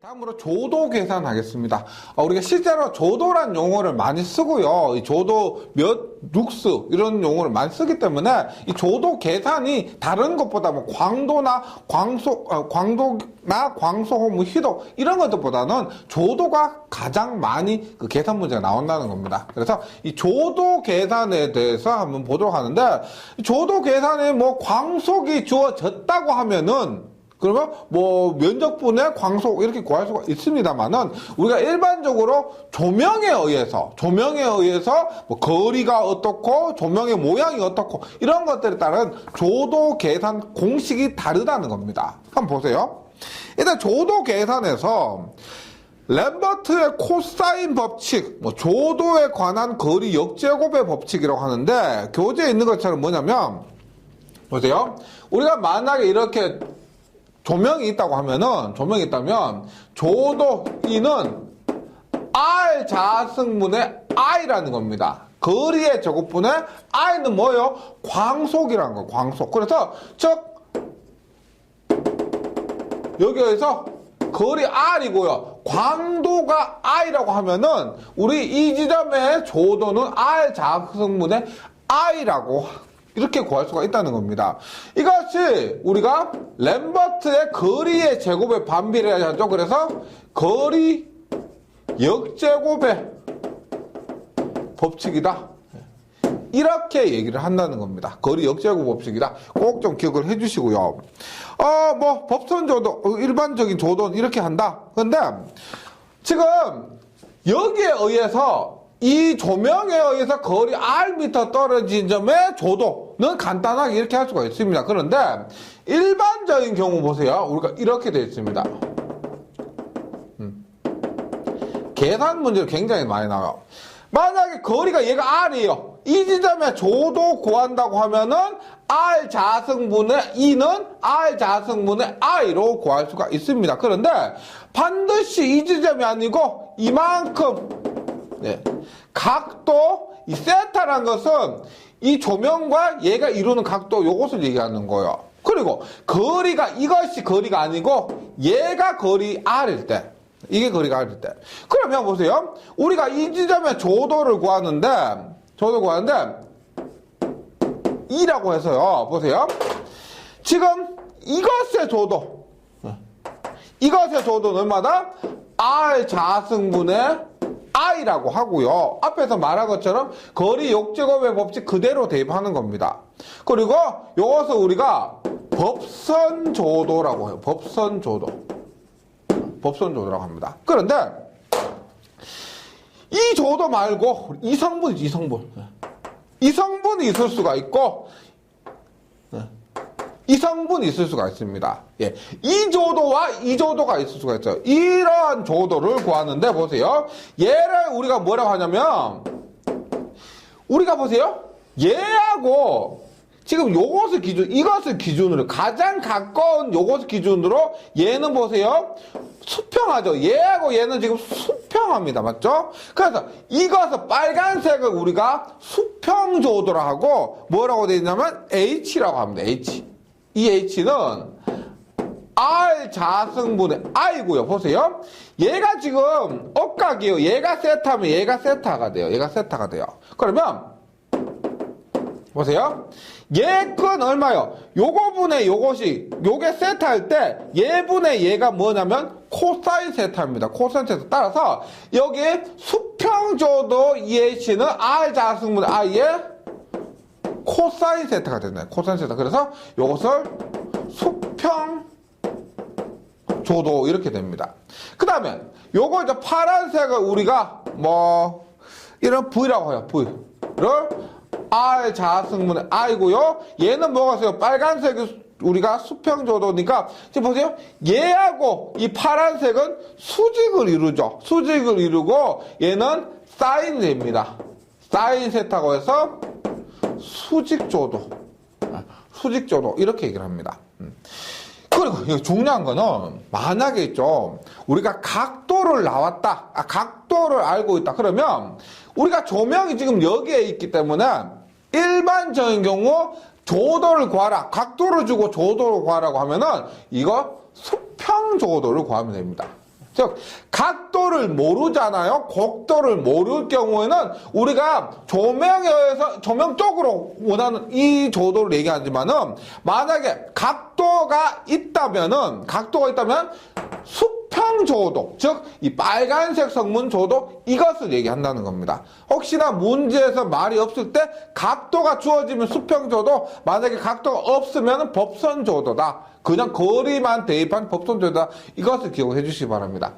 다음으로 조도 계산하겠습니다. 우리가 실제로 조도란 용어를 많이 쓰고요. 이 조도 몇 룩스 이런 용어를 많이 쓰기 때문에 이 조도 계산이 다른 것보다 뭐 광도나 광소, 뭐 희도 이런 것들보다는 조도가 가장 많이 그 계산 문제가 나온다는 겁니다. 그래서 이 조도 계산에 대해서 한번 보도록 하는데, 조도 계산에 뭐 광속이 주어졌다고 하면은 그러면 뭐 면적분의 광속 이렇게 구할 수가 있습니다만은, 우리가 일반적으로 조명에 의해서 뭐 거리가 어떻고 조명의 모양이 어떻고 이런 것들에 따른 조도 계산 공식이 다르다는 겁니다. 한번 보세요. 일단 조도 계산에서 램버트의 코사인 법칙, 뭐 조도에 관한 거리 역제곱의 법칙이라고 하는데, 교재에 있는 것처럼 뭐냐면 보세요. 우리가 만약에 이렇게 조명이 있다면 조도 E는 R 자승분의 I라는 겁니다. 거리의 제곱분의 I는 뭐예요? 광속이라는 거예요. 광속. 그래서 즉 여기에서 거리 R이고요. 광도가 I라고 하면은 우리 이 지점의 조도는 R 자승분의 I라고 이렇게 구할 수가 있다는 겁니다. 이것이 우리가 램버트의 거리의 제곱의 반비례하죠. 그래서 거리 역제곱의 법칙이다, 이렇게 얘기를 한다는 겁니다. 거리 역제곱 법칙이다. 꼭 좀 기억을 해주시고요. 뭐 법선 조도, 일반적인 조도는 이렇게 한다. 근데 지금 여기에 의해서 이 조명에 의해서 거리 Rm 떨어진 점의 조도는 간단하게 이렇게 할 수가 있습니다. 그런데 일반적인 경우 보세요. 우리가 이렇게 되어 있습니다. 계산 문제로 굉장히 많이 나와요. 만약에 거리가 얘가 R이에요. 이 지점의 조도 구한다고 하면은 R 자승분의 E는 R 자승분의 I로 구할 수가 있습니다. 그런데 반드시 이 지점이 아니고 이만큼, 각도, 이 세타라는 것은 이 조명과 얘가 이루는 각도, 요것을 얘기하는 거예요. 그리고 거리가, 이것이 거리가 아니고 얘가 거리 R일 때, 이게 거리가 R일 때. 그러면 보세요. 우리가 이 지점의 조도를 구하는데 E라고 해서요. 보세요. 지금 이것의 조도는 얼마다? R 자승분의 I라고 하고요. 앞에서 말한 것처럼 거리 역제곱의 법칙 그대로 대입하는 겁니다. 그리고 이것을 우리가 법선조도라고 해요. 법선조도라고 합니다. 그런데 이 조도 말고 이성분이지, 이성분이 있을 수가 있고 이성분이 있을 수가 있습니다. 이 조도와 이 조도가 있을 수가 있어요. 이러한 조도를 구하는데 보세요. 얘를 우리가 뭐라고 하냐면, 우리가 보세요. 얘하고 지금 이것을 기준으로 가장 가까운 요것을 기준으로 얘는 보세요. 수평하죠. 얘하고 얘는 지금 수평합니다. 맞죠? 그래서 이것을 빨간색을 우리가 수평조도라 하고 뭐라고 되어 있냐면 H라고 합니다. 이 H는 R 자승분의 I고요. 보세요. 얘가 지금 억각이에요. 얘가 세타면 얘가 세타가 돼요. 그러면 보세요. 얘 끈 얼마요? 요거분의 요게 세타일 때 얘분의 얘가 뭐냐면 코사인 세타입니다. 코사인 세타. 따라서 여기 수평조도 EH는 R 자승분의 I의 코사인 세타가 되나요? 코사인 세타. 그래서 요것을 수평 조도 이렇게 됩니다. 그 다음에 요거 이제 파란색을 우리가 뭐 이런 V라고 해요. V를 R 자승분의 I고요. 얘는 뭐가 있어요? 빨간색이 우리가 수평 조도니까 지금 보세요. 얘하고 이 파란색은 수직을 이루죠. 수직을 이루고 얘는 사인입니다. 사인 세타고 해서 수직조도 이렇게 얘기를 합니다. 그리고 중요한 거는 만약에 있죠. 우리가 각도를 알고 있다. 그러면 우리가 조명이 지금 여기에 있기 때문에 일반적인 경우 조도를 구하라. 각도를 주고 조도를 구하라고 하면은 이거 수평조도를 구하면 됩니다. 즉 각도를 모르잖아요. 곡도를 모를 경우에는 우리가 조명에 의해서 조명 쪽으로 원하는 이 조도를 얘기하지만은 만약에 각도가 있다면 수평 조도, 즉 이 빨간색 성분 조도 이것을 얘기한다는 겁니다. 혹시나 문제에서 말이 없을 때 각도가 주어지면 수평 조도, 만약에 각도가 없으면 법선 조도다. 그냥 거리만 대입한 법선 조도다. 이것을 기억해 주시기 바랍니다.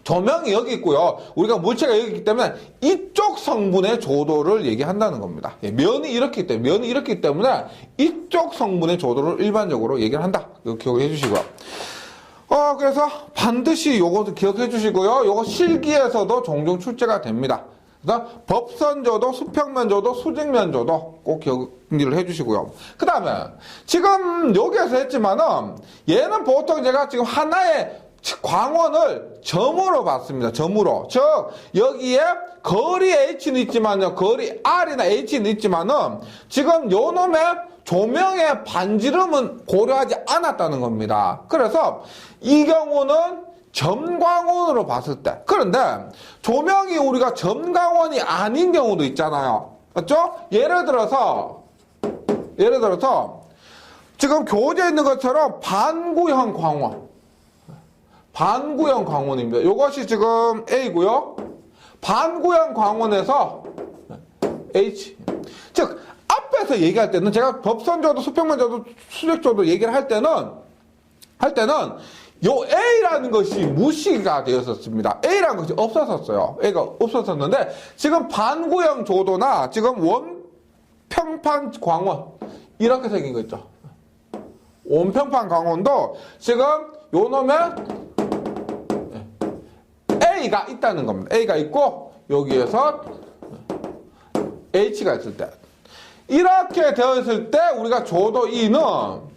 조명이 여기 있고요. 우리가 물체가 여기 있기 때문에 이쪽 성분의 조도를 얘기한다는 겁니다. 면이 이렇기 때문에 이쪽 성분의 조도를 일반적으로 얘기를 한다. 이거 기억해 주시고요. 그래서 반드시 요것을 기억해 주시고요. 요거 실기에서도 종종 출제가 됩니다. 그래서 법선조도, 수평면조도, 수직면조도 꼭 기억을 해 주시고요. 그 다음에 지금 여기에서 했지만은 얘는 보통 제가 지금 하나의 광원을 점으로 봤습니다. 점으로. 즉 여기에 거리 H는 있지만요. 거리 R이나 H는 있지만은 지금 요 놈의 조명의 반지름은 고려하지 않았다는 겁니다. 그래서 이 경우는 점광원으로 봤을 때, 그런데 조명이 우리가 점광원이 아닌 경우도 있잖아요. 맞죠? 예를 들어서 지금 교재에 있는 것처럼 반구형 광원입니다. 이것이 지금 A고요. 반구형 광원에서 H. 즉 앞에서 얘기할 때는 제가 법선조도, 수평면조도, 수직조도 얘기를 할 때는 요 A라는 것이 무시가 되었었습니다. A라는 것이 없었었어요. A가 없었었는데 지금 반구형 조도나 지금 원평판 광원 이렇게 생긴 거 있죠. 원평판 광원도 지금 요 놈의 A가 있다는 겁니다. A가 있고 여기에서 H가 있을 때 이렇게 되어 있을 때 우리가 조도 2는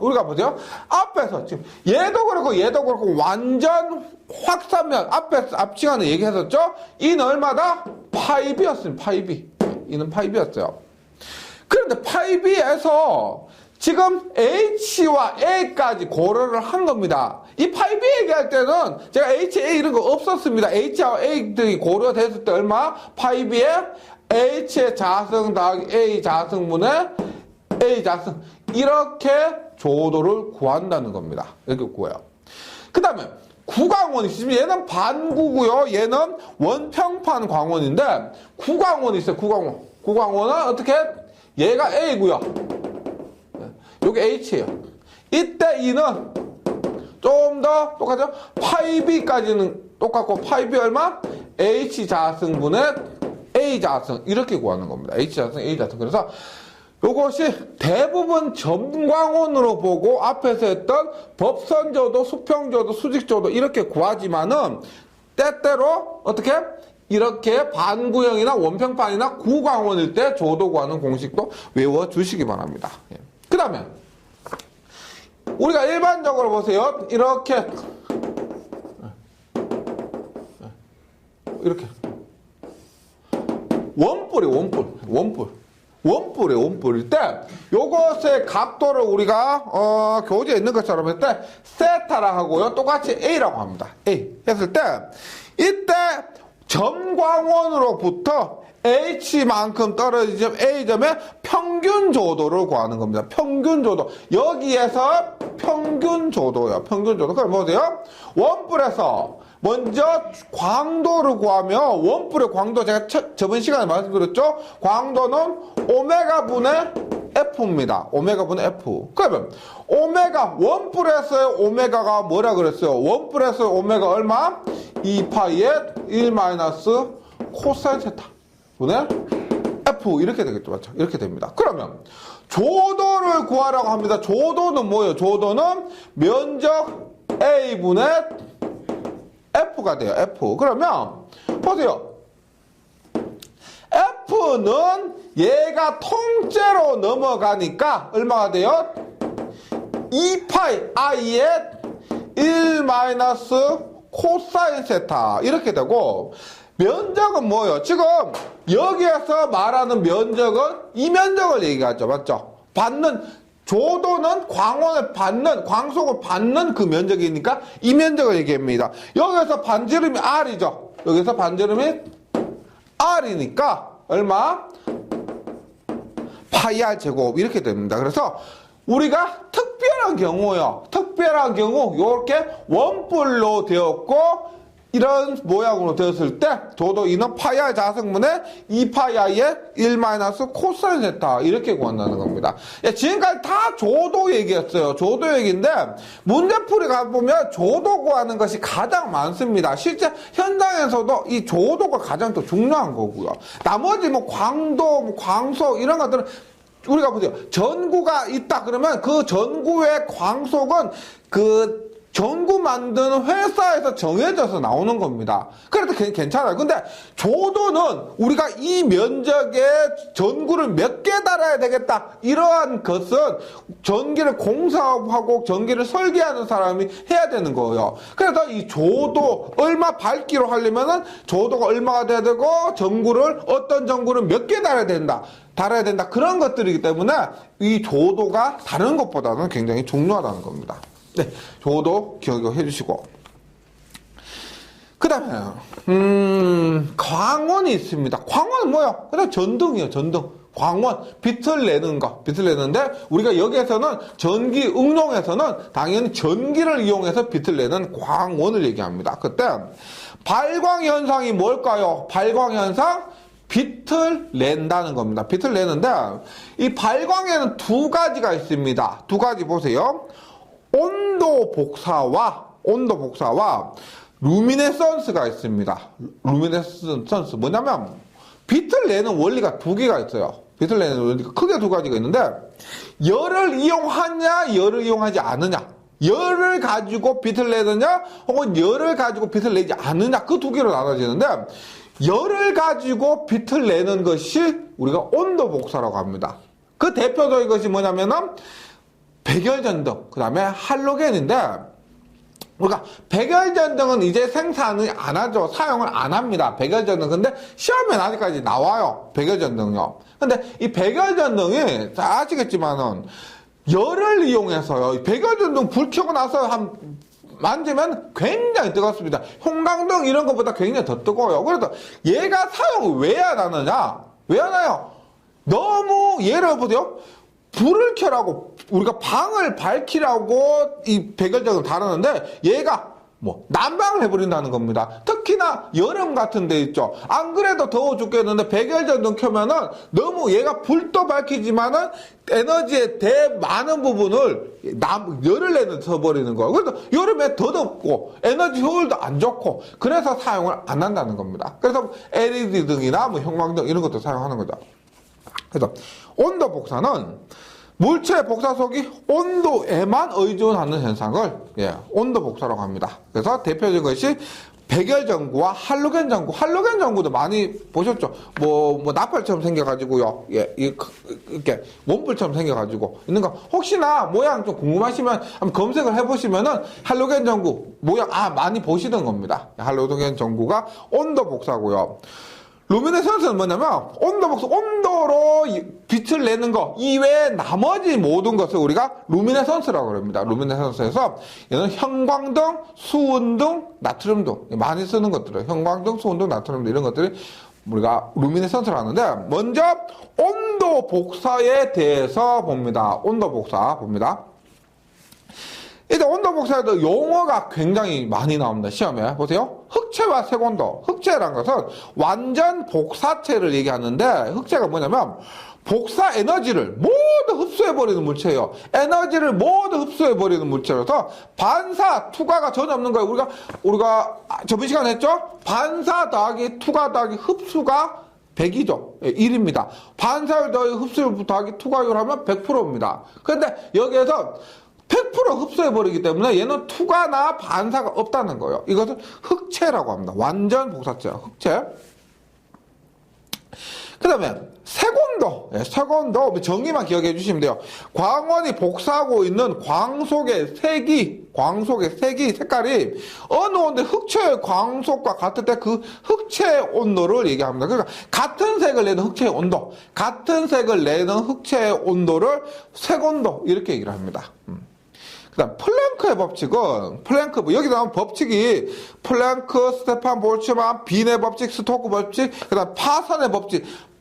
우리가 보세요. 앞에서 지금 얘도 그렇고 완전 확산면 앞 시간에 얘기했었죠. 이는 얼마다? 파이비였습니다. 파이비. 이는 파이비였어요. 그런데 파이비에서 지금 H와 A까지 고려를 한 겁니다. 이 파이비 얘기할 때는 제가 H, A 이런 거 없었습니다. H와 A들이 고려됐을 때 얼마? 파이비에 H의 자승 더하기 A 자승분의 A 자승 이렇게 조도를 구한다는 겁니다. 이렇게 구해요. 그 다음에 구광원이 있으면 얘는 반구고요. 얘는 원평판 광원인데 구광원이 있어요. 구광원은 어떻게? 얘가 A고요. 요게 H예요. 이때 E는 좀 더 똑같죠? 파이비까지는 똑같고 파이비 얼마? H 자승분의 A 자승 이렇게 구하는 겁니다. H 자승, A 자승. 그래서 요것이 대부분 점광원으로 보고 앞에서 했던 법선조도, 수평조도, 수직조도 이렇게 구하지만은 때때로 어떻게? 이렇게 반구형이나 원평판이나 구광원일 때 조도 구하는 공식도 외워주시기 바랍니다. 그 다음에 우리가 일반적으로 보세요. 이렇게 원뿔일 때 요것의 각도를 우리가 교재에 있는 것처럼 할 때 세타라 하고요. 똑같이 A라고 합니다. A 했을 때 이때 점광원으로부터 H만큼 떨어지는 A점의 평균 조도를 구하는 겁니다. 평균 조도. 여기에서 평균 조도요. 평균 조도. 그럼 보세요. 원뿔에서 먼저 광도를 구하면 원뿔의 광도 제가 저번 시간에 말씀드렸죠. 광도는 오메가분의 F입니다. 오메가분의 F. 그러면 원뿔에서의 오메가가 뭐라 그랬어요? 원뿔에서의 오메가 얼마? 2파이의 1 마이너스 코사인 세타 분의 F 이렇게 되겠죠. 맞죠? 이렇게 됩니다. 그러면 조도를 구하라고 합니다. 조도는 뭐예요? 조도는 면적 A분의 F가 돼요. F. 그러면 보세요. F는 얘가 통째로 넘어가니까 얼마가 돼요? 2파이 I의 1 마이너스 코사인 세타 이렇게 되고 면적은 뭐예요? 지금 여기에서 말하는 면적은 이 면적을 얘기하죠. 맞죠? 받는 조도는 광원을 받는, 광속을 받는 그 면적이니까 이 면적을 얘기합니다. 여기서 반지름이 R이죠. 여기서 반지름이 R이니까 얼마? 파이 R 제곱 이렇게 됩니다. 그래서 우리가 특별한 경우요. 특별한 경우 요렇게 원뿔로 되었고 이런 모양으로 되었을 때 조도 2는 파이 R 자성분의 2파이 R의 1 마이너스 코사인 세타 이렇게 구한다는 겁니다. 예, 지금까지 다 조도 얘기였어요. 조도 얘기인데 문제풀이 가보면 조도 구하는 것이 가장 많습니다. 실제 현장에서도 이 조도가 가장 더 중요한 거고요. 나머지 뭐 광도, 뭐 광속 이런 것들은 우리가 보세요. 전구가 있다 그러면 그 전구의 광속은 그 전구 만드는 회사에서 정해져서 나오는 겁니다. 그래도 괜찮아요. 근데 조도는 우리가 이 면적에 전구를 몇 개 달아야 되겠다. 이러한 것은 전기를 공사하고 전기를 설계하는 사람이 해야 되는 거예요. 그래서 이 조도 얼마 밝기로 하려면은 조도가 얼마가 돼야 되고 전구를 어떤 전구를 몇 개 달아야 된다. 그런 것들이기 때문에 이 조도가 다른 것보다는 굉장히 중요하다는 겁니다. 네, 조도 기억해 주시고. 그 다음에, 광원이 있습니다. 광원은 뭐야? 그냥 전등이에요, 전등. 광원, 빛을 내는 거, 빛을 내는데, 우리가 여기에서는 전기 응용에서는 당연히 전기를 이용해서 빛을 내는 광원을 얘기합니다. 그때, 발광현상이 뭘까요? 발광현상? 빛을 낸다는 겁니다. 빛을 내는데, 이 발광에는 두 가지가 있습니다. 두 가지 보세요. 온도 복사와 루미네선스가 있습니다. 루미네선스 뭐냐면 빛을 내는 원리가 두 개가 있어요. 빛을 내는 원리가 크게 두 가지가 있는데 열을 이용하냐 열을 이용하지 않느냐, 열을 가지고 빛을 내느냐 혹은 열을 가지고 빛을 내지 않느냐, 그 두 개로 나눠지는데 열을 가지고 빛을 내는 것이 우리가 온도 복사라고 합니다. 그 대표적인 것이 뭐냐면은 백열전등, 그 다음에 할로겐인데, 우리가 백열전등은 이제 생산을 안 하죠. 사용을 안 합니다. 백열전등. 근데 시험에 아직까지 나와요. 백열전등요. 근데 이 백열전등이, 아시겠지만은, 열을 이용해서요. 백열전등 불 켜고 나서 만지면 굉장히 뜨겁습니다. 형광등 이런 것보다 굉장히 더 뜨거워요. 그래서 얘가 사용을 왜 안 하느냐? 왜 안 해요? 너무, 예를 보세요. 불을 켜라고, 우리가 방을 밝히라고 이 백열전등을 다루는데 얘가 뭐 난방을 해버린다는 겁니다. 특히나 여름 같은 데 있죠. 안 그래도 더워 죽겠는데 백열전등 켜면은 너무 얘가 불도 밝히지만은 에너지의 많은 부분을 열을 내서 버리는 거예요. 그래서 여름에 더 덥고 에너지 효율도 안 좋고 그래서 사용을 안 한다는 겁니다. 그래서 LED 등이나 뭐 형광등 이런 것도 사용하는 거죠. 그래서 온도 복사는 물체의 복사속이 온도에만 의존하는 현상을 온도 복사라고 합니다. 그래서 대표적인 것이 백열전구와 할로겐 전구. 할로겐 전구도 많이 보셨죠? 뭐 나팔처럼 생겨가지고요. 이렇게 원뿔처럼 생겨가지고 있는 거. 혹시나 모양 좀 궁금하시면 한번 검색을 해보시면은 할로겐 전구 모양 많이 보시던 겁니다. 할로겐 전구가 온도 복사고요. 루미네선스는 뭐냐면 온도로 빛을 내는 거 이외에 나머지 모든 것을 우리가 루미네선스라고 합니다. 루미네선스에서 얘는 형광등, 수은등, 나트륨등 많이 쓰는 것들을 형광등, 수은등, 나트륨등 이런 것들이 우리가 루미네선스를 하는데 먼저 온도 복사에 대해서 봅니다. 온도 복사 봅니다. 일단 온도 복사에도 용어가 굉장히 많이 나옵니다. 시험에 보세요. 흑체와 색온도. 흑체라는 것은 완전 복사체를 얘기하는데 흑체가 뭐냐면 복사 에너지를 모두 흡수해버리는 물체예요. 에너지를 모두 흡수해버리는 물체라서 반사, 투과가 전혀 없는 거예요. 우리가 저번 시간에 했죠? 반사 더하기 투과 더하기 흡수가 100이죠. 1입니다. 반사율 더하기 흡수율 더하기 투과율 하면 100%입니다. 그런데 여기에서 100% 흡수해버리기 때문에 얘는 투과나 반사가 없다는 거예요. 이것을 흑체라고 합니다. 완전 복사체예요. 흑체. 그 다음에 색온도, 색온도 정의만 기억해 주시면 돼요. 광원이 복사하고 있는 광속의 색깔이 어느 온도의 흑채의 광속과 같을 때 그 흑채의 온도를 얘기합니다. 그러니까 같은 색을 내는 흑채의 온도, 같은 색을 내는 흑채의 온도를 색온도 이렇게 얘기를 합니다. 그 다음 플랭크의 법칙은 여기 나온 법칙이 플랭크, 스테판 볼츠만, 빈의 법칙, 스토크 법칙, 그 다음 파선의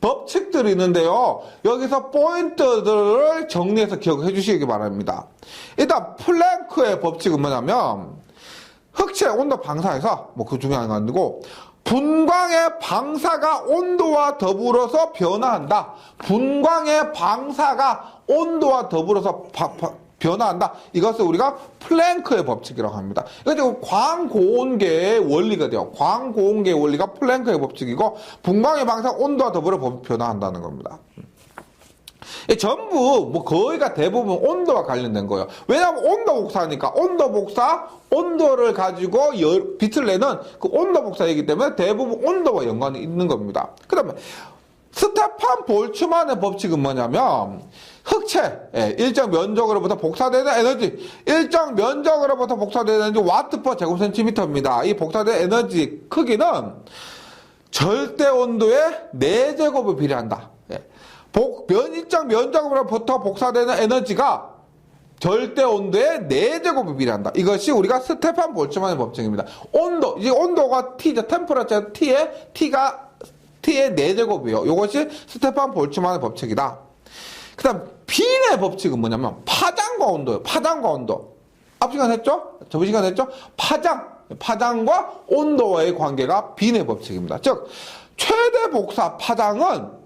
법칙들이 있는데요. 여기서 포인트들을 정리해서 기억해 주시기 바랍니다. 일단 플랭크의 법칙은 뭐냐면 흑채 온도 방사에서 그 중요한 건 아니고 분광의 방사가 온도와 더불어서 변화한다. 분광의 방사가 온도와 더불어서 변화한다. 이것을 우리가 플랭크의 법칙이라고 합니다. 이거 광고온계의 원리가 돼요. 광고온계의 원리가 플랭크의 법칙이고 분광의 방사 온도와 더불어 변화한다는 겁니다. 전부 거의가 대부분 온도와 관련된 거예요. 왜냐하면 온도 복사니까 온도 복사, 온도를 가지고 빛을 내는 그 온도 복사이기 때문에 대부분 온도와 연관이 있는 겁니다. 그 다음에 스테판 볼츠만의 법칙은 뭐냐면 흑채, 일정 면적으로부터 복사되는 에너지, 일정 면적으로부터 복사되는 에너지 와트 퍼 제곱센티미터입니다. 이 복사된 에너지 크기는 절대 온도의 4제곱에 비례한다. 일정 면적으로부터 복사되는 에너지가 절대 온도의 4제곱에 비례한다. 이것이 우리가 스테판 볼츠만의 법칙입니다. 온도, 이제 온도가 T죠. 템퍼러처 T의 4제곱이에요. 이것이 스테판 볼츠만의 법칙이다. 그 다음 빈의 법칙은 뭐냐면 파장과 온도예요. 파장과 온도. 앞 시간 했죠? 저번 시간 했죠? 파장과 온도와의 관계가 빈의 법칙입니다. 즉 최대 복사 파장은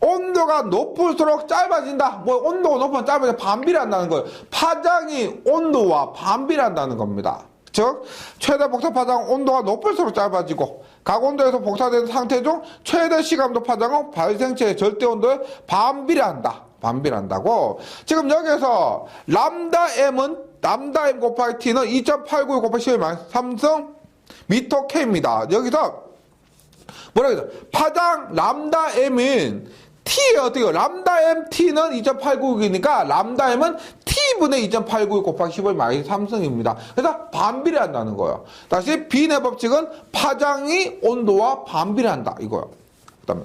온도가 높을수록 짧아진다. 온도가 높으면 짧아져 반비례한다는 거예요. 파장이 온도와 반비례한다는 겁니다. 즉 최대 복사 파장 온도가 높을수록 짧아지고 각 온도에서 복사된 상태 중 최대 시감도 파장은 발생체의 절대 온도에 반비례한다고. 지금 여기서 람다 M 곱하기 T는 2.892 곱하기 10-3승 미터 K입니다. 여기서 뭐라 그러죠? 파장 람다 M인 T에 어떻게 해요? 람다 M T는 2.896이니까 람다 M은 T분의 2.896 곱하기 10을 -3승입니다. 그래서 반비례한다는 거예요. 다시 빈의 법칙은 파장이 온도와 반비례한다 이거예요. 그 다음에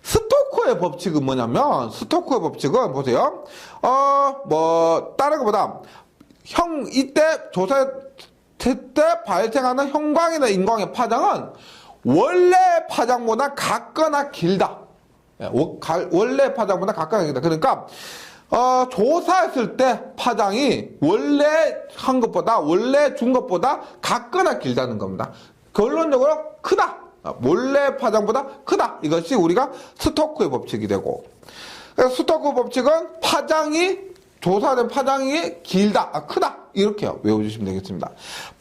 스토크의 법칙은 뭐냐면 스토크의 법칙은 보세요. 다른 것보다 이때 조사 때 발생하는 형광이나 인광의 파장은 원래 파장보다 같거나 길다. 원래 파장보다 같거나 길다. 그러니까 조사했을 때 파장이 원래 준 것보다 같거나 길다는 겁니다. 결론적으로 크다. 원래 파장보다 크다. 이것이 우리가 스토크의 법칙이 되고, 스토크 법칙은 조사된 파장이 크다. 이렇게 외워주시면 되겠습니다.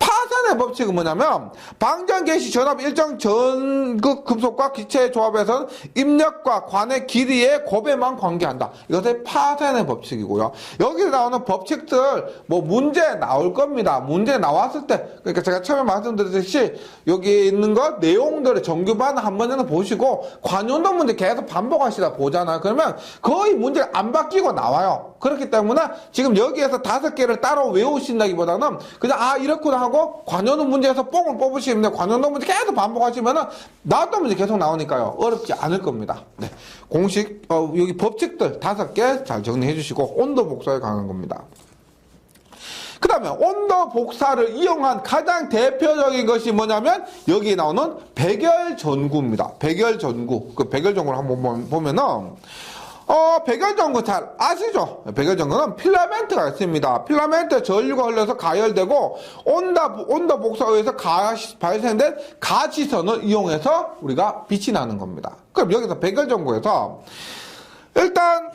파산의 법칙은 뭐냐면 방전 개시 전압 일정 전극 금속과 기체의 조합에서는 입력과 관의 길이의 곱에만 관계한다. 이것이 파산의 법칙이고요. 여기서 나오는 법칙들 문제 나올 겁니다. 문제 나왔을 때, 그러니까 제가 처음에 말씀드렸듯이 여기 있는 거 내용들의 정규반 한 번은 보시고 관용도 문제 계속 반복하시다 보잖아요. 그러면 거의 문제가 안 바뀌고 나와요. 그렇기 때문에 지금 여기에서 5개를 따로 외우신다기보다는 그냥 이렇구나 하고 관용도 문제에서 뽕을 뽑으시면 돼요. 관용도 문제 계속 반복하시면은 나왔던 문제 계속 나오니까요. 어렵지 않을 겁니다. 네. 공식 여기 법칙들 5개 잘 정리해 주시고 온도 복사에 강한 겁니다. 그 다음에 온도 복사를 이용한 가장 대표적인 것이 뭐냐면 여기 나오는 백열전구입니다. 백열전구. 그 백열전구를 한번 보면은 백열전구 잘 아시죠? 백열전구는 필라멘트가 있습니다. 필라멘트에 전류가 흘러서 가열되고 온도 복사에 의해서 발생된 가시선을 이용해서 우리가 빛이 나는 겁니다. 그럼 여기서 백열전구에서 일단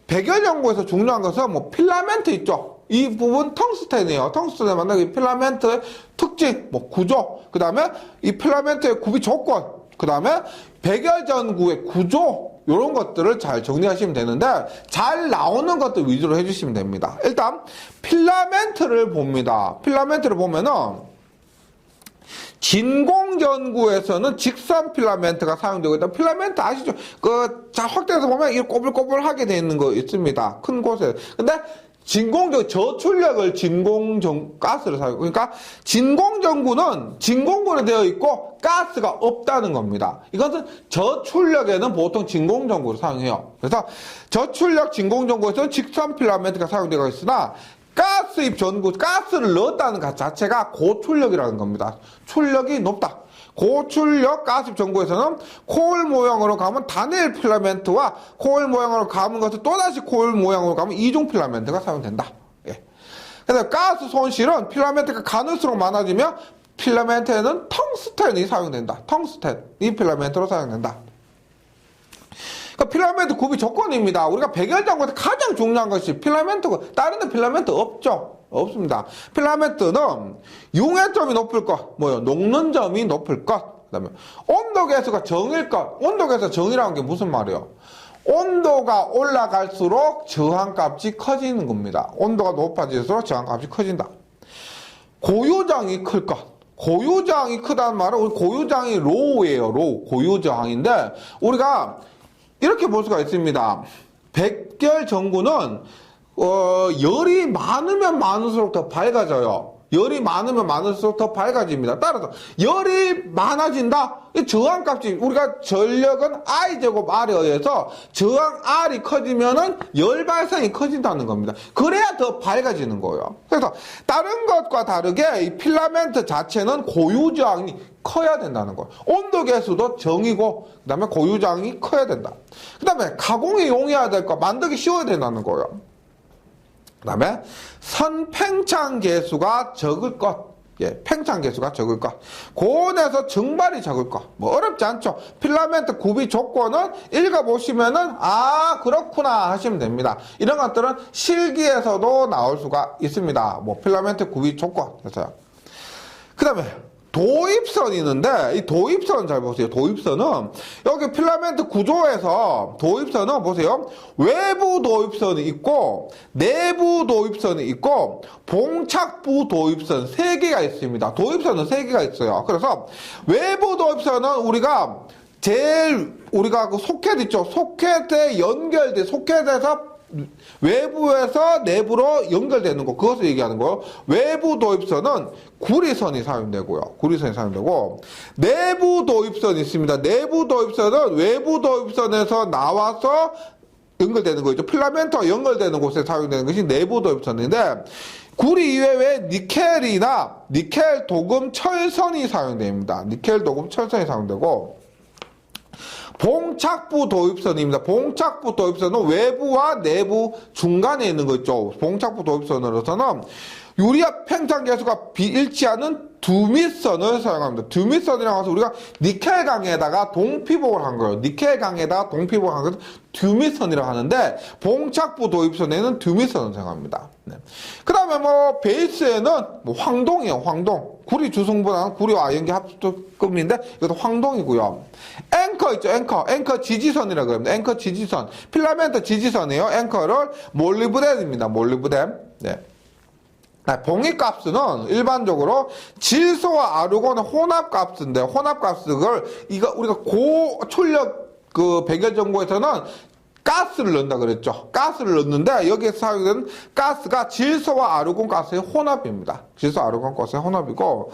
백열전구에서 중요한 것은 필라멘트 있죠? 이 부분 텅스텐이에요. 텅스텐에 만나는 필라멘트의 특징, 구조, 그 다음에 이 필라멘트의 구비 조건, 그 다음에 백열전구의 구조, 이런 것들을 잘 정리하시면 되는데 잘 나오는 것들 위주로 해주시면 됩니다. 일단 필라멘트를 봅니다. 필라멘트를 보면은 진공전구에서는 직선 필라멘트가 사용되고 있다. 필라멘트 아시죠? 자, 확대해서 보면 이렇게 꼬불꼬불하게 되어 있는 거 있습니다. 큰 곳에. 근데 저출력을 가스를 사용. 그러니까 진공전구는 진공구로 되어 있고 가스가 없다는 겁니다. 이것은 저출력에는 보통 진공전구를 사용해요. 그래서 저출력 진공전구에서는 직선 필라멘트가 사용되고 있으나 가스입 전구, 가스를 넣었다는 것 자체가 고출력이라는 겁니다. 출력이 높다. 고출력 가스입 전구에서는 코일 모양으로 가면 단일 필라멘트와 코일 모양으로 감은 것을 또다시 코일 모양으로 가면 이중 필라멘트가 사용된다. 예. 그래서 가스 손실은 필라멘트가 가늘수록 많아지며 필라멘트에는 텅스텐이 사용된다. 텅스텐이 필라멘트로 사용된다. 그러니까 필라멘트 구비 조건입니다. 우리가 백열전구에서 가장 중요한 것이 필라멘트고, 다른 데 필라멘트 없죠? 없습니다. 필라멘트는 융해점이 높을 것, 녹는 점이 높을 것, 그 다음에 온도계수가 정일 것. 온도계수 정이라는 게 무슨 말이에요? 온도가 올라갈수록 저항값이 커지는 겁니다. 온도가 높아질수록 저항값이 커진다. 고유장이 클 것. 고유장이 크다는 말은 우리 고유장이 로우예요. 로우. 고유저항인데 우리가 이렇게 볼 수가 있습니다. 백열 전구는 열이 많으면 많을수록 더 밝아져요. 열이 많으면 많을수록 더 밝아집니다. 따라서 열이 많아진다? 이 저항값이, 우리가 전력은 I제곱 R에 의해서 저항 R이 커지면은 열 발생이 커진다는 겁니다. 그래야 더 밝아지는 거예요. 그래서 다른 것과 다르게 이 필라멘트 자체는 고유저항이 커야 된다는 거예요. 온도 계수도 정이고, 그 다음에 고유저항이 커야 된다. 그 다음에 가공이 용이해야 될 거, 만들기 쉬워야 된다는 거예요. 그 다음에 선팽창 계수가 적을 것. 예, 팽창 계수가 적을 것. 고온에서 증발이 적을 것. 어렵지 않죠. 필라멘트 구비 조건은 읽어보시면은 그렇구나 하시면 됩니다. 이런 것들은 실기에서도 나올 수가 있습니다. 필라멘트 구비 조건. 그 다음에 도입선이 있는데, 이 도입선 잘 보세요. 도입선은, 여기 필라멘트 구조에서 도입선은 보세요. 외부 도입선이 있고, 내부 도입선이 있고, 봉착부 도입선 3개가 있습니다. 도입선은 3개가 있어요. 그래서 외부 도입선은 우리가 그 소켓 있죠. 소켓에 소켓에서 외부에서 내부로 연결되는 거, 그것을 얘기하는 거예요. 외부 도입선은 구리선이 사용되고요. 구리선이 사용되고, 내부 도입선이 있습니다. 내부 도입선은 외부 도입선에서 나와서 연결되는 거죠. 필라멘트와 연결되는 곳에 사용되는 것이 내부 도입선인데, 구리 이외에 니켈 도금 철선이 사용됩니다. 니켈 도금 철선이 사용되고, 봉착부 도입선입니다. 봉착부 도입선은 외부와 내부 중간에 있는 거 있죠. 봉착부 도입선으로서는 유리압 팽창 계수가 일치하는 두밋선을 사용합니다. 두밋선이라고 해서 우리가 니켈 강에다가 동피복을 한 거예요. 니켈 강에다가 동피복을 한 것을 두밋선이라고 하는데, 봉착부 도입선에는 두밋선을 사용합니다. 네. 그 다음에 베이스에는 황동이에요. 황동. 구리 주성분하고 구리와 연기 합성금인데, 이것도 황동이고요. 앵커 있죠. 앵커 지지선이라고 합니다. 앵커 지지선. 필라멘트 지지선이에요. 앵커를 몰리브덴입니다. 몰리브덴. 네. 봉입값은 일반적으로 질소와 아르곤의 혼합값인데, 혼합값을 우리가 고출력 백열전구에서는 가스를 넣는다 그랬죠. 가스를 넣는데 여기에 사용되는 가스가 질소와 아르곤 가스의 혼합입니다. 질소 아르곤 가스의 혼합이고,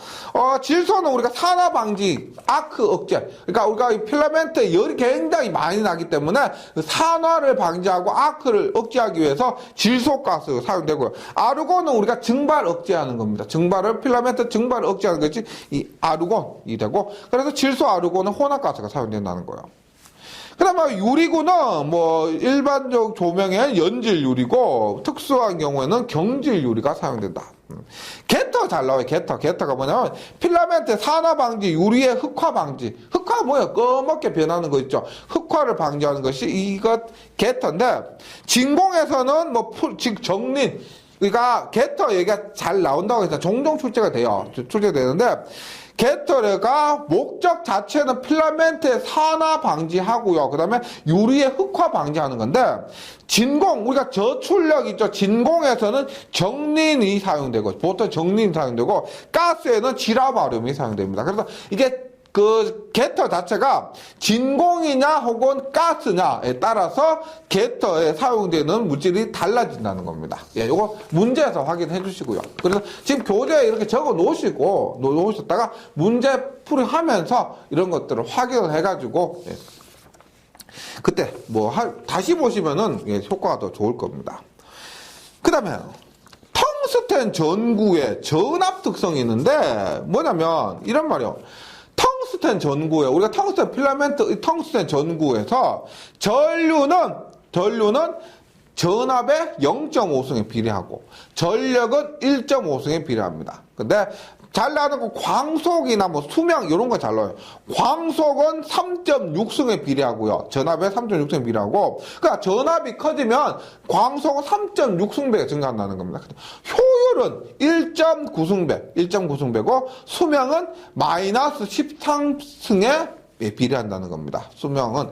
질소는 우리가 산화 방지, 아크 억제. 그러니까 우리가 이 필라멘트에 열이 굉장히 많이 나기 때문에 산화를 방지하고 아크를 억제하기 위해서 질소 가스 사용되고요. 아르곤은 우리가 증발 억제하는 겁니다. 필라멘트 증발을 억제하는 것이 이 아르곤이 되고, 그래서 질소 아르곤은 혼합 가스가 사용된다는 거예요. 그 다음에 유리구는 일반적 조명엔 연질 유리고, 특수한 경우에는 경질 유리가 사용된다. 게터 잘 나와요. 게터가 뭐냐면 필라멘트 산화 방지, 유리의 흑화 방지. 흑화 뭐예요? 검게 변하는 거 있죠. 흑화를 방지하는 것이 이것 게터인데, 진공에서는 정린, 그러니까 게터 얘기가 잘 나온다고 해서 종종 출제가 돼요. 출제되는데, 게터레가 목적 자체는 필라멘트의 산화 방지하고요. 그 다음에 유리의 흑화 방지하는 건데, 진공, 우리가 저출력 있죠. 진공에서는 정린이 사용되고, 보통 정린이 사용되고, 가스에는 지라바륨이 사용됩니다. 그래서 이게 그 게터 자체가 진공이냐 혹은 가스냐에 따라서 게터에 사용되는 물질이 달라진다는 겁니다. 예, 요거 문제에서 확인해 주시고요. 그래서 지금 교재에 이렇게 적어 놓으셨다가 문제 풀이하면서 이런 것들을 확인을 해가지고, 예, 그때 다시 보시면은, 예, 효과가 더 좋을 겁니다. 그 다음에 텅스텐 전구의 전압 특성이 있는데 뭐냐면 이런 말이요. 텅스텐 전구에, 우리가 텅스텐 필라멘트, 텅스텐 전구에서 전류는 전압의 0.5승에 비례하고 전력은 1.5승에 비례합니다. 근데 잘 나가는 거 광속이나 수명 이런 거 잘 나와요. 광속은 3.6승에 비례하고요. 전압에 3.6승에 비례하고, 그러니까 전압이 커지면 광속은 3.6승배가 증가한다는 겁니다. 효율은 1.9승배고 수명은 마이너스 13승에 비례한다는 겁니다. 수명은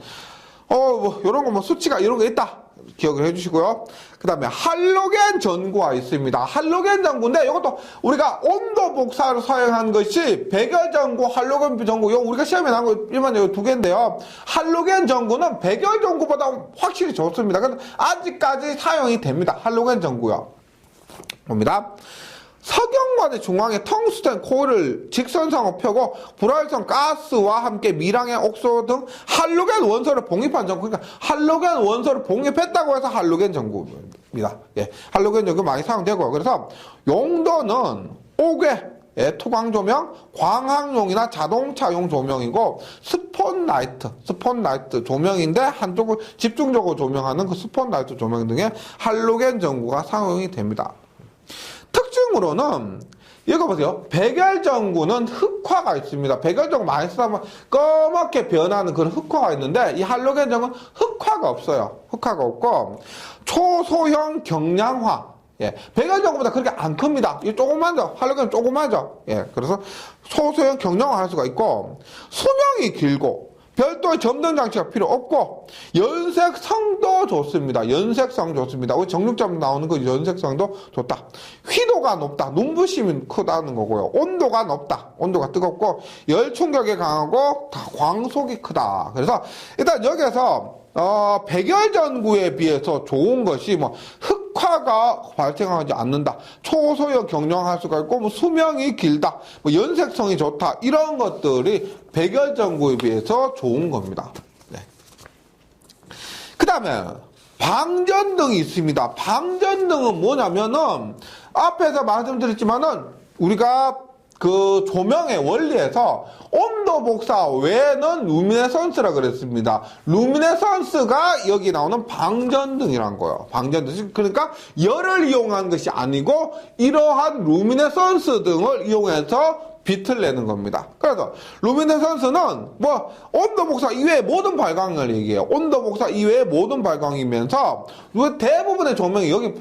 요런 거 수치가 이런 거 있다. 기억을 해주시고요. 그 다음에 할로겐 전구가 있습니다. 할로겐 전구인데 이것도 우리가 온도 복사를 사용한 것이 백열 전구, 할로겐 전구. 이거 우리가 시험에 나온 거 일반 두 개인데요. 할로겐 전구는 백열 전구보다 확실히 좋습니다. 그래서 아직까지 사용이 됩니다. 할로겐 전구요. 봅니다. 석영관의 중앙에 텅스텐 코일을 직선상으로 펴고 불활성 가스와 함께 미량의 옥소 등 할로겐 원소를 봉입한 전구. 그러니까 할로겐 원소를 봉입했다고 해서 할로겐 전구입니다. 예, 할로겐 전구 많이 사용되고, 그래서 용도는 옥외, 예, 투광 조명, 광학용이나 자동차용 조명이고, 스폰라이트 조명인데 한쪽을 집중적으로 조명하는 그 스폰라이트 조명 등의 할로겐 전구가 사용이 됩니다. 특징으로는 이거 보세요. 백열 전구는 흑화가 있습니다. 백열 전구 많이 쓰다 보면 검게 변하는 그런 흑화가 있는데 이 할로겐 전구는 흑화가 없어요. 흑화가 없고 초소형 경량화. 예, 백열 전구보다 그렇게 안 큽니다. 이 조그만죠. 할로겐 조그마죠. 예, 그래서 초소형 경량화 할 수가 있고 수명이 길고 별도의 점등 장치가 필요 없고 연색성도 좋습니다. 연색성 좋습니다. 우리 정육점 나오는 그 연색성도 좋다. 휘도가 높다. 눈부심이 크다는 거고요. 온도가 높다. 온도가 뜨겁고 열 충격에 강하고 광속이 크다. 그래서 일단 여기에서 백열 전구에 비해서 좋은 것이 흑화가 발생하지 않는다. 초소형 경량할 수가 있고 수명이 길다. 연색성이 좋다. 이런 것들이 백열 전구에 비해서 좋은 겁니다. 네. 그 다음에 방전등이 있습니다. 방전등은 뭐냐면은 앞에서 말씀드렸지만은 우리가 그 조명의 원리에서 온도 복사 외에는 루미네선스라 그랬습니다. 루미네선스가 여기 나오는 방전등이란 거예요. 방전등. 그러니까 열을 이용한 것이 아니고 이러한 루미네선스 등을 이용해서 빛을 내는 겁니다. 그래서 루미네선스는 온도 복사 이외의 모든 발광을 얘기해요. 온도 복사 이외의 모든 발광이면서 대부분의 조명이 여기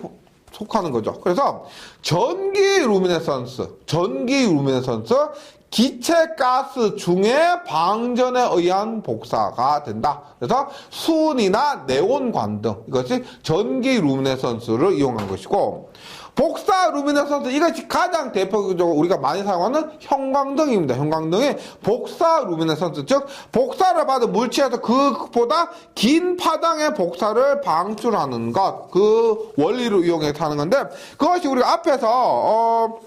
속하는 거죠. 그래서 전기 루미네선스, 기체 가스 중에 방전에 의한 복사가 된다. 그래서 순이나 네온관 등 이것이 전기 루미네선스를 이용한 것이고, 복사 루미네선스, 이것이 가장 대표적으로 우리가 많이 사용하는 형광등입니다. 형광등이 복사 루미네선스, 즉 복사를 받은 물체에서 그보다 긴 파장의 복사를 방출하는 것, 그 원리를 이용해서 하는 건데, 그것이 우리가 앞에서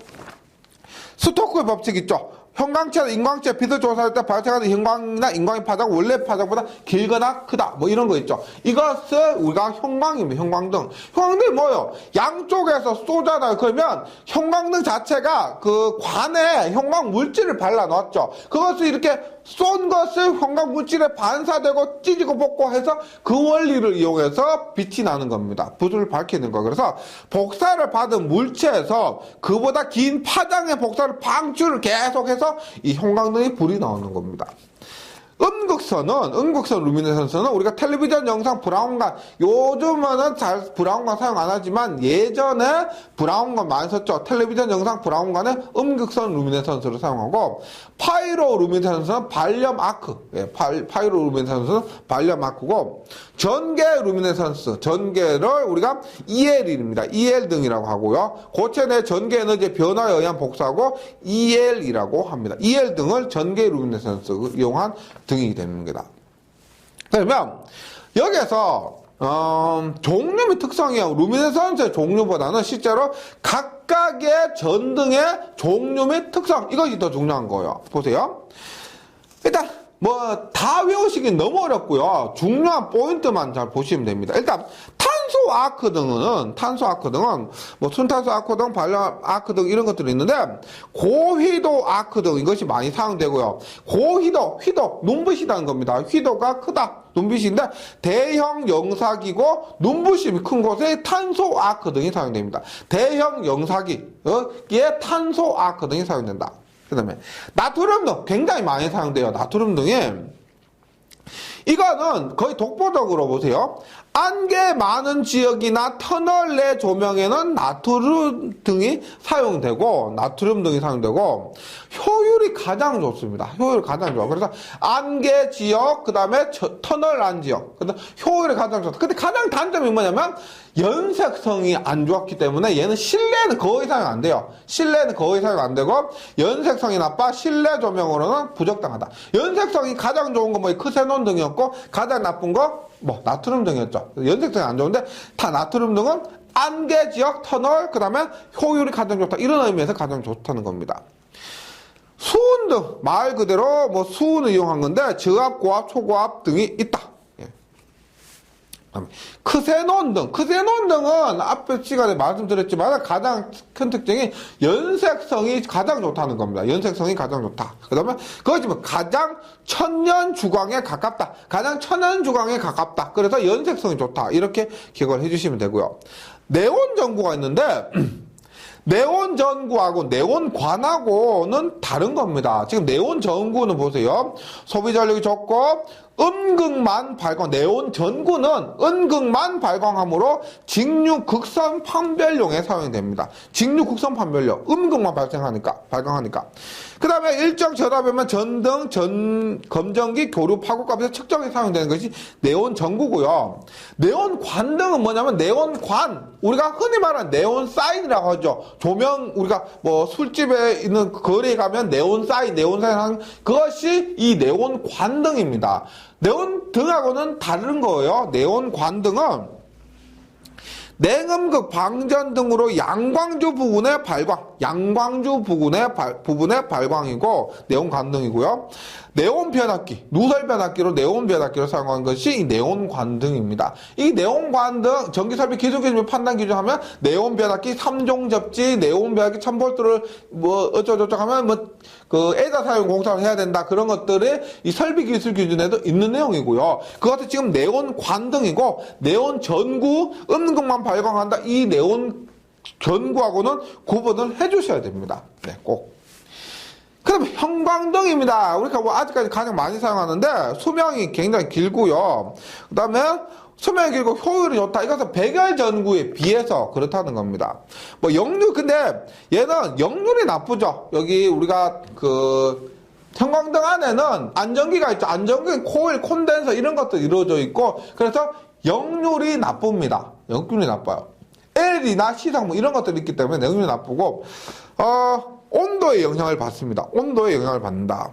스토크의 법칙 있죠. 형광체나 인광체 빛을 조사할 때 발생하는 형광이나 인광의 파장 원래 파장보다 길거나 크다. 이런 거 있죠. 이것을 우리가 형광입니다. 형광등. 형광등이 뭐예요? 양쪽에서 쏘잖아요. 그러면 형광등 자체가 그 관에 형광 물질을 발라놨죠. 그것을 이렇게 쏜 것을 형광 물질에 반사되고 찢고 볶고 해서 그 원리를 이용해서 빛이 나는 겁니다. 불을 밝히는 거. 그래서 복사를 받은 물체에서 그보다 긴 파장의 복사를 방출을 계속해서 이 형광등이 불이 나오는 겁니다. 음극선 루미네선스는 우리가 텔레비전 영상 브라운관, 요즘은 잘 브라운관 사용 안 하지만 예전에 브라운관 많이 썼죠. 텔레비전 영상 브라운관에 음극선 루미네선스를 사용하고, 파이로 루미네선스는 발륨 아크, 예, 파이로 루미네선스는 발륨 아크고, 전개 루미네선스, 전개를 우리가 EL입니다. EL 등이라고 하고요. 고체 내 전개 에너지의 변화에 의한 복사고 EL이라고 합니다. EL 등을 전개 루미네선스 이용한 등이 됩니다. 그러면 여기서 종류 및 특성이요. 루미네선스의 종류보다는 실제로 각각의 전등의 종류 및 특성, 이것이 더 중요한 거예요. 보세요. 일단 다 외우시긴 너무 어렵고요. 중요한 포인트만 잘 보시면 됩니다. 일단 탄소 아크 등은 순탄소 아크 등, 발열 아크 등 이런 것들이 있는데, 고휘도 아크 등 이것이 많이 사용되고요. 휘도 눈부시다는 겁니다. 휘도가 크다, 눈빛인데 대형 영사기고 눈부심이 큰 곳에 탄소 아크 등이 사용됩니다. 대형 영사기에 탄소 아크 등이 사용된다. 그 다음에 나트륨 등 굉장히 많이 사용돼요. 나트륨 등이 이거는 거의 독보적으로 보세요. 안개 많은 지역이나 터널 내 조명에는 나트륨 등이 사용되고 효율이 가장 좋습니다. 효율이 가장 좋아. 그래서 안개 지역, 그 다음에 터널 안 지역, 그다음 효율이 가장 좋다. 근데 가장 단점이 뭐냐면 연색성이 안 좋았기 때문에 얘는 실내는 거의 사용 안 돼요. 실내는 거의 사용 안 되고, 연색성이 나빠 실내 조명으로는 부적당하다. 연색성이 가장 좋은 건 크세논 등이었고, 가장 나쁜 거 나트륨 등이었죠. 연색성이 안 좋은데 다 나트륨 등은 안개 지역, 터널, 그 다음에 효율이 가장 좋다. 이런 의미에서 가장 좋다는 겁니다. 수은 등, 말 그대로 수은을 이용한 건데 저압, 고압, 초고압 등이 있다. 크세논 등은 앞에 시간에 말씀드렸지만 가장 큰 특징이 연색성이 가장 좋다는 겁니다. 연색성이 가장 좋다. 그 다음에 그것이 가장 천년 주광에 가깝다. 그래서 연색성이 좋다. 이렇게 기억을 해주시면 되고요. 네온 전구가 있는데 네온 전구하고 네온관하고는 다른 겁니다. 지금 네온 전구는 보세요. 소비 전력이 적고 음극만 발광, 네온 전구는 음극만 발광하므로 직류 극선 판별용에 사용됩니다. 직류 극선 판별용, 음극만 발광하니까. 그 다음에 일정 저답이면 전등, 검정기, 교류, 파고값에서 측정에 사용되는 것이 네온 전구고요. 네온 관등은 뭐냐면 네온관, 우리가 흔히 말하는 네온 사인이라고 하죠. 조명, 우리가 술집에 있는 거리에 가면 네온 사인 하는 그것이 이 네온 관등입니다. 네온 등하고는 다른 거예요. 네온 관등은 냉음극 방전 등으로 양광주 부분의 발광이고 네온 관등이고요. 네온 변압기, 누설 변압기로 네온 변압기로 사용한 것이 이 네온 관등입니다. 이 네온 관등 전기 설비 기준 판단 기준 하면 네온 변압기 3종 접지, 네온 변압기 1000V를 어쩌고저쩌고 하면 에다 사용 공사를 해야 된다. 그런 것들이 이 설비 기술 기준에도 있는 내용이고요. 그것도 지금 네온 관등이고 네온 전구, 음극만 발광한다. 이 네온 전구하고는 구분을 해주셔야 됩니다. 네, 꼭. 그다음 형광등입니다. 우리가 아직까지 가장 많이 사용하는데 수명이 굉장히 길고요. 그다음에 수명이 길고 효율이 좋다. 이것은 백열 전구에 비해서 그렇다는 겁니다. 근데 얘는 역률이 나쁘죠. 여기 우리가 형광등 안에는 안전기가 있죠. 안전기, 코일, 콘덴서 이런 것도 이루어져 있고, 그래서 역률이 나쁩니다. 역률이 나빠요. L이나 C상 이런 것들이 있기 때문에 역률이 나쁘고, 온도에 영향을 받습니다. 온도에 영향을 받는다.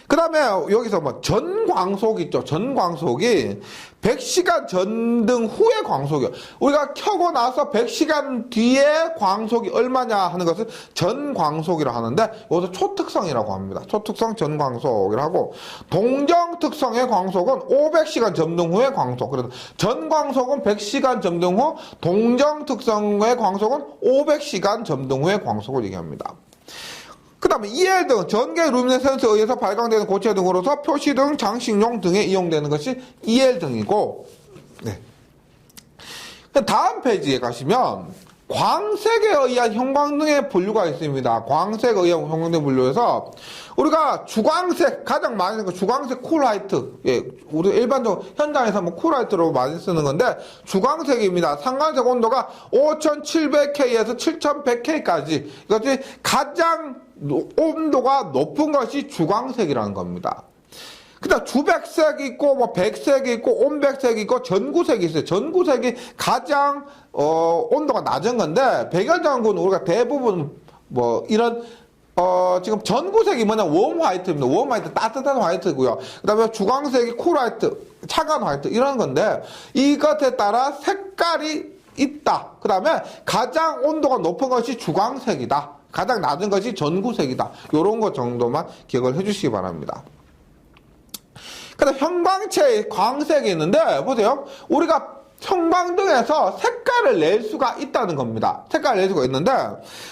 그 다음에 여기서 전광속 있죠. 전광속이 100시간 전등 후의 광속이요. 우리가 켜고 나서 100시간 뒤에 광속이 얼마냐 하는 것을 전광속이라고 하는데, 여기서 초특성이라고 합니다. 초특성 전광속이라고 하고, 동정특성의 광속은 500시간 점등 후의 광속. 그래서 전광속은 100시간 점등 후, 동정특성의 광속은 500시간 점등 후의 광속을 얘기합니다. 그 다음에 EL 등, 전개 루미네선스에 의해서 발광되는 고체 등으로서 표시등, 장식용 등에 이용되는 것이 EL 등이고, 네. 다음 페이지에 가시면, 광색에 의한 형광등의 분류가 있습니다. 광색에 의한 형광등 분류에서 우리가 주광색, 가장 많이 쓰는 거 주광색 쿨화이트. 예, 우리 일반적으로 현장에서 뭐 쿨화이트로 많이 쓰는 건데 주광색입니다. 상관색 온도가 5700K에서 7100K까지. 이것이 가장 온도가 높은 것이 주광색이라는 겁니다. 그다음 주백색이 있고 뭐 백색이 있고 온백색이 있고 전구색이 있어요. 전구색이 가장 온도가 낮은 건데 백열전구는 우리가 대부분 뭐 이런 지금 전구색이 뭐냐 웜 화이트입니다. 웜 화이트 따뜻한 화이트고요. 그다음에 주광색이 쿨 화이트 차가운 화이트 이런 건데 이것에 따라 색깔이 있다. 그다음에 가장 온도가 높은 것이 주광색이다. 가장 낮은 것이 전구색이다. 요런 것 정도만 기억을 해 주시기 바랍니다. 그다음 형광체의 광색이 있는데 보세요. 우리가 형광등에서 색깔을 낼 수가 있다는 겁니다. 색깔을 낼 수가 있는데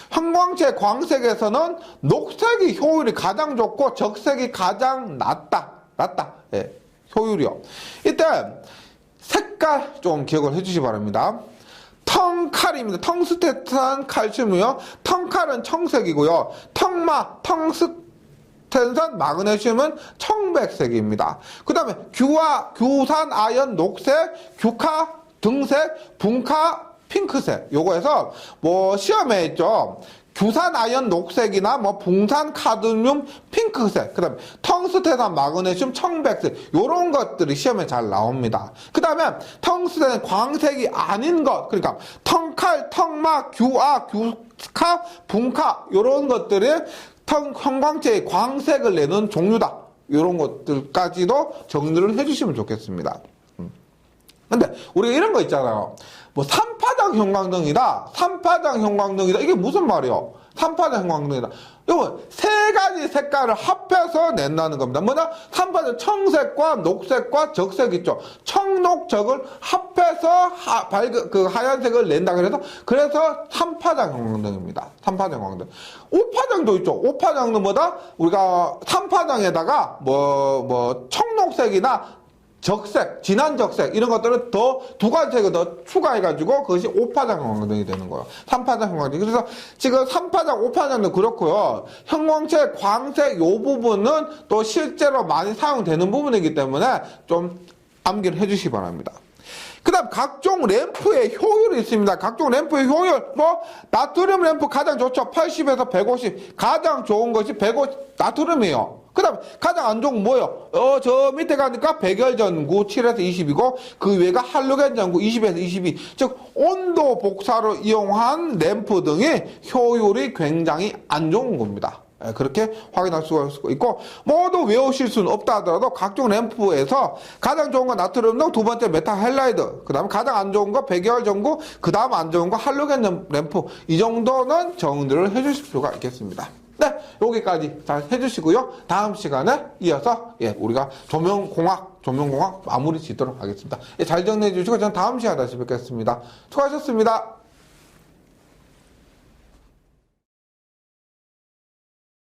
형광체 광색에서는 녹색이 효율이 가장 좋고 적색이 가장 낮다. 예, 효율이요. 이때 색깔 좀 기억을 해주시기 바랍니다. 텅칼입니다. 텅스테탄 칼슘이요. 텅칼은 청색이고요. 텅산 마그네슘은 청백색입니다. 그 다음에 규산 아연 녹색, 규카 등색, 분카 핑크색. 요거에서 뭐 시험에 있죠. 규산 아연 녹색이나 뭐 붕산 카드뮴 핑크색, 그 다음에 텅스테산 마그네슘 청백색, 요런 것들이 시험에 잘 나옵니다. 그 다음에 텅스테산 광색이 아닌 것, 그러니까 텅칼, 텅마, 규아, 규카, 분카, 요런 것들이 형광체의 광색을 내는 종류다. 이런 것들까지도 정리를 해주시면 좋겠습니다. 근데 우리가 이런 거 있잖아요. 뭐 3파장 형광등이다. 3파장 형광등이다. 이게 무슨 말이요? 3파장 형광등이다. 이거 세 가지 색깔을 합해서 낸다는 겁니다. 뭐냐? 3파장 청색과 녹색과 적색 있죠. 청록적을 합해서 하얀색을 낸다 그래서 3파장 형광등입니다. 3파장 형광등. 5파장도 있죠. 5파장은 뭐다? 우리가 3파장에다가 청록색이나 적색, 진한 적색 이런 것들은 더 두 가지 색을 더 추가해가지고 그것이 5파장 형광등이 되는 거예요. 3파장 형광등. 그래서 지금 3파장, 5파장도 그렇고요. 형광체 광색 요 부분은 또 실제로 많이 사용되는 부분이기 때문에 좀 암기를 해주시기 바랍니다. 그 다음 각종 램프의 효율이 있습니다. 각종 램프의 효율 나트륨 램프 가장 좋죠. 80에서 150 가장 좋은 것이 150 나트륨이에요. 그 다음 가장 안 좋은 건 뭐예요? 저 밑에 가니까 백열전구 7에서 20이고 그 위에가 할로겐 전구 20에서 22. 즉 온도 복사로 이용한 램프 등의 효율이 굉장히 안 좋은 겁니다. 그렇게 확인할 수가 있고 모두 외우실 수는 없다 하더라도 각종 램프에서 가장 좋은 건 나트륨등, 두 번째 메탈 할라이드, 그 다음 가장 안 좋은 거 백열전구, 그 다음 안 좋은 거 할로겐 램프. 이 정도는 정리를 해주실 필요가 있겠습니다. 네, 여기까지 잘 해주시고요. 다음 시간에 이어서 우리가 조명공학 마무리 짓도록 하겠습니다. 잘 정리해 주시고 저는 다음 시간에 다시 뵙겠습니다. 수고하셨습니다.